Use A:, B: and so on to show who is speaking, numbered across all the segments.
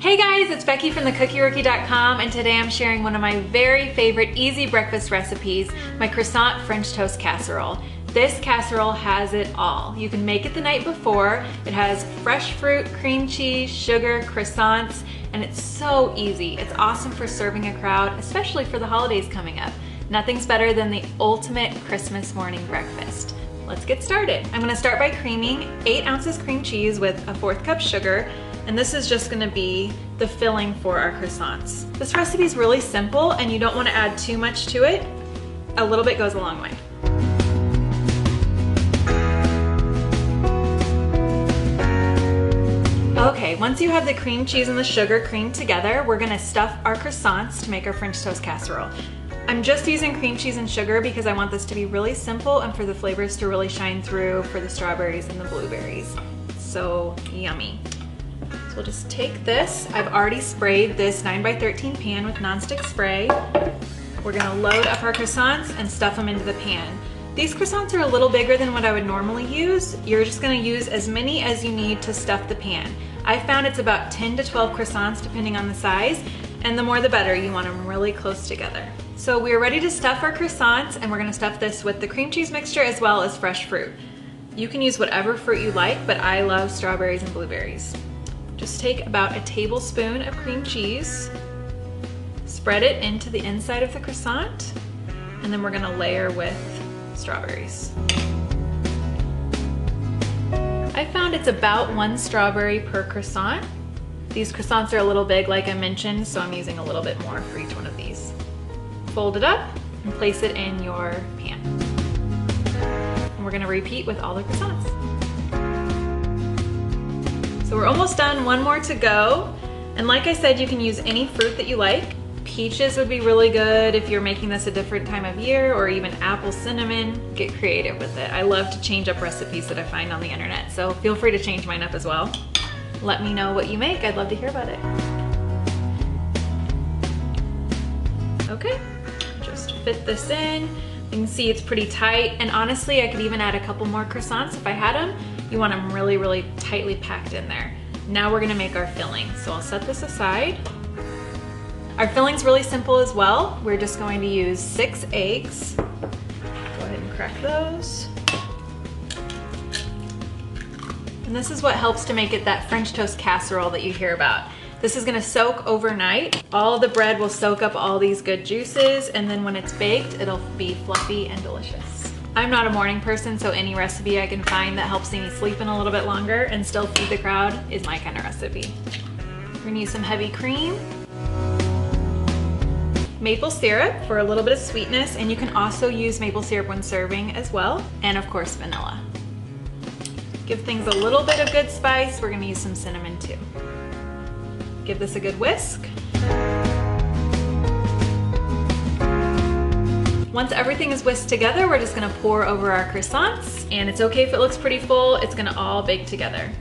A: Hey guys, it's Becky from thecookierookie.com, and today I'm sharing one of my very favorite easy breakfast recipes, my Croissant French Toast Casserole. This casserole has it all. You can make it the night before. It has fresh fruit, cream cheese, sugar, croissants, and it's so easy. It's awesome for serving a crowd, especially for the holidays coming up. Nothing's better than the ultimate Christmas morning breakfast. Let's get started. I'm gonna start by creaming 8 ounces cream cheese with a 1/4 cup sugar, and this is just gonna be the filling for our croissants. This recipe is really simple and you don't wanna add too much to it. A little bit goes a long way. Okay, once you have the cream cheese and the sugar creamed together, we're gonna stuff our croissants to make our French toast casserole. I'm just using cream cheese and sugar because I want this to be really simple and for the flavors to really shine through for the strawberries and the blueberries. So yummy. So we'll just take this. I've already sprayed this 9x13 pan with nonstick spray. We're gonna load up our croissants and stuff them into the pan. These croissants are a little bigger than what I would normally use. You're just gonna use as many as you need to stuff the pan. I found it's about 10 to 12 croissants depending on the size, and the more the better. You want them really close together. So we're ready to stuff our croissants, and we're gonna stuff this with the cream cheese mixture as well as fresh fruit. You can use whatever fruit you like, but I love strawberries and blueberries. Just take about a tablespoon of cream cheese, spread it into the inside of the croissant, and then we're gonna layer with strawberries. I found it's about 1 strawberry per croissant. These croissants are a little big like I mentioned, so I'm using a little bit more for each one of these. Fold it up and place it in your pan. And we're gonna repeat with all the croissants. So we're almost done, one more to go. And like I said, you can use any fruit that you like. Peaches would be really good if you're making this a different time of year, or even apple cinnamon. Get creative with it. I love to change up recipes that I find on the internet, so feel free to change mine up as well. Let me know what you make. I'd love to hear about it. Okay, just fit this in. You can see it's pretty tight, and honestly, I could even add a couple more croissants if I had them. You want them really, really tightly packed in there. Now we're gonna make our filling. So I'll set this aside. Our filling's really simple as well. We're just going to use 6 eggs. Go ahead and crack those. And this is what helps to make it that French toast casserole that you hear about. This is gonna soak overnight. All of the bread will soak up all these good juices, and then when it's baked, it'll be fluffy and delicious. I'm not a morning person, so any recipe I can find that helps me sleep in a little bit longer and still feed the crowd is my kind of recipe. We're gonna use some heavy cream, maple syrup for a little bit of sweetness, and you can also use maple syrup when serving as well, and of course vanilla. Give things a little bit of good spice. We're gonna use some cinnamon too. Give this a good whisk. Once everything is whisked together, we're just gonna pour over our croissants, and it's okay if it looks pretty full, it's gonna all bake together.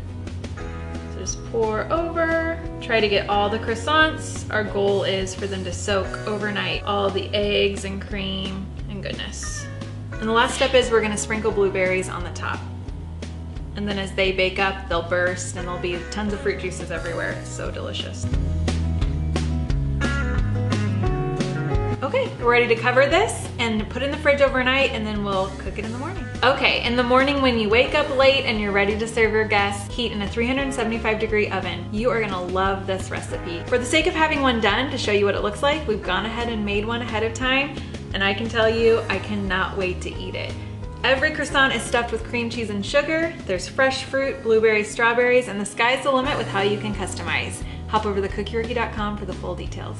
A: So just pour over, try to get all the croissants. Our goal is for them to soak overnight, all the eggs and cream and goodness. And the last step is we're gonna sprinkle blueberries on the top. And then as they bake up, they'll burst and there'll be tons of fruit juices everywhere. It's so delicious. Okay, we're ready to cover this and put it in the fridge overnight, and then we'll cook it in the morning. Okay, in the morning when you wake up late and you're ready to serve your guests, heat in a 375-degree oven. You are gonna love this recipe. For the sake of having one done to show you what it looks like, we've gone ahead and made one ahead of time, and I can tell you, I cannot wait to eat it. Every croissant is stuffed with cream cheese and sugar. There's fresh fruit, blueberries, strawberries, and the sky's the limit with how you can customize. Hop over to thecookierookie.com for the full details.